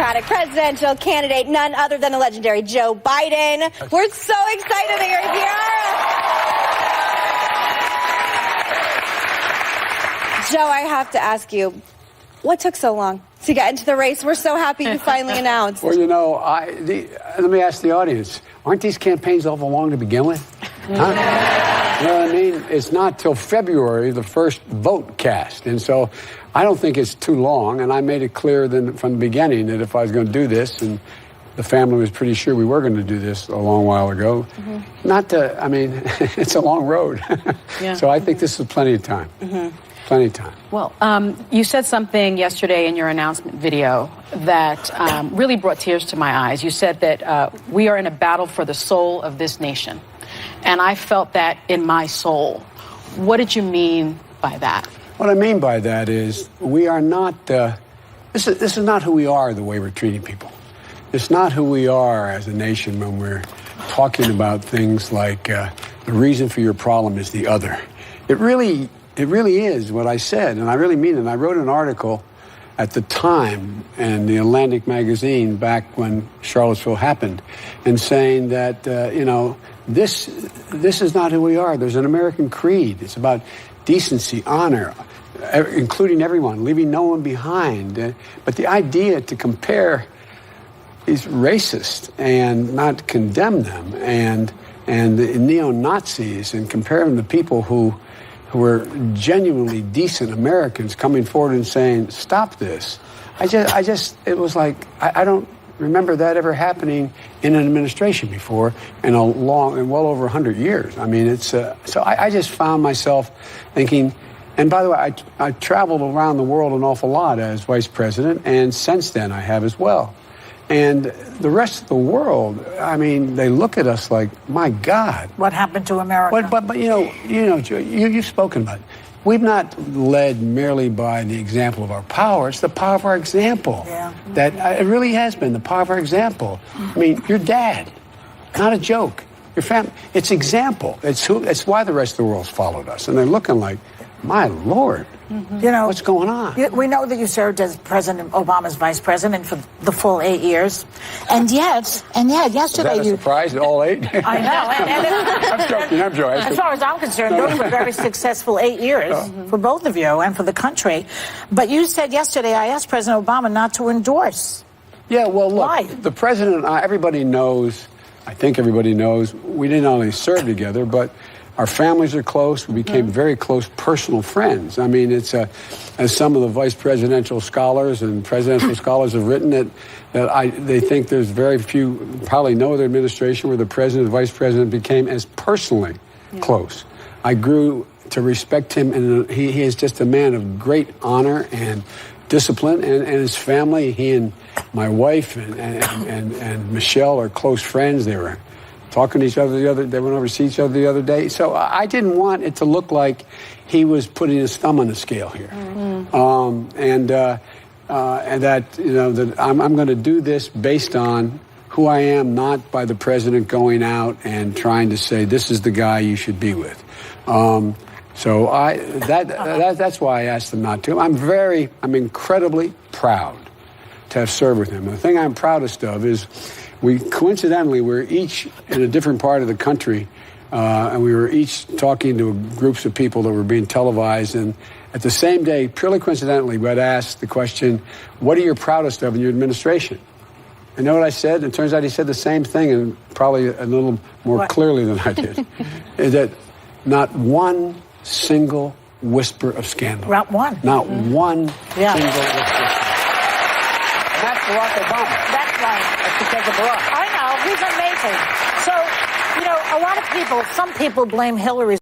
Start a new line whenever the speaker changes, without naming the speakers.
Democratic presidential candidate, none other than the legendary Joe Biden. We're so excited that you're here. Joe, I have to ask you, what took so long to get into the race? We're so happy you finally announced.
Well, you know, let me ask the audience, aren't these campaigns awful long to begin with? Huh? You know what I mean? It's not till February the first vote cast. And so I don't think it's too long. And I made it clear from the beginning that if I was going to do this, and the family was pretty sure we were going to do this a long while ago, it's a long road. Yeah. So I think this is plenty of time. Plenty of time.
Well, you said something yesterday in your announcement video that really brought tears to my eyes. You said that we are in a battle for the soul of this nation. And I felt that in my soul. What did you mean by that?
What I mean by that is we are not, this is not who we are the way we're treating people. It's not who we are as a nation when we're talking about things like the reason for your problem is the other. It really is what I said, and I really mean it. And I wrote an article at the time in the Atlantic magazine back when Charlottesville happened, and saying that, this is not who we are. There's an American creed. It's about decency, honor, including everyone, leaving no one behind. But the idea to compare is racist and not condemn them, and the neo-Nazis, and compare them to people who were genuinely decent Americans coming forward and saying, stop this. It was like, I don't remember that ever happening in an administration before in well over 100 years. I mean, so I just found myself thinking, and by the way, I traveled around the world an awful lot as vice president, and since then I have as well. And the rest of the world, I mean, they look at us like, my God.
What happened to America?
But you've spoken about it. We've not led merely by the example of our power. It's the power of our example.
Yeah.
That it really has been the power of our example. I mean, your dad, not a joke. Your family, it's example. It's why the rest of the world's followed us. And they're looking like, my Lord.
You know,
what's going on?
We know that you served as President Obama's vice president for the full 8 years, and yet yesterday
Is that a surprise? All 8?
I know.
I'm joking.
As far as I'm concerned, those were very successful 8 years for both of you and for the country. But you said yesterday, I asked President Obama not to endorse.
Yeah, well, look,
why?
The president, everybody knows. I think everybody knows. We didn't only serve together, but our families are close. We became very close personal friends. I mean, it's as some of the vice presidential scholars and presidential scholars have written they think there's very few, probably no other administration where the president and vice president became as personally close. I grew to respect him, and he is just a man of great honor and discipline, and his family. He and my wife and Michelle are close friends. They were talking to each other they went over to see each other the other day. So I didn't want it to look like he was putting his thumb on the scale here. And that, that I'm going to do this based on who I am, not by the president going out and trying to say, this is the guy you should be with. So that's why I asked him not to. I'm incredibly proud to have served with him. The thing I'm proudest of is coincidentally, we're each in a different part of the country, and we were each talking to groups of people that were being televised. And at the same day, purely coincidentally, we had asked the question, what are you proudest of in your administration? And you know what I said? It turns out he said the same thing, and probably a little more clearly than I did. Is that not one single whisper of scandal.
Not one.
Not one single whisper of scandal. And that's Barack Obama.
That's right.
That's because of Barack.
I know. He's amazing. So, a lot of people, some people blame Hillary.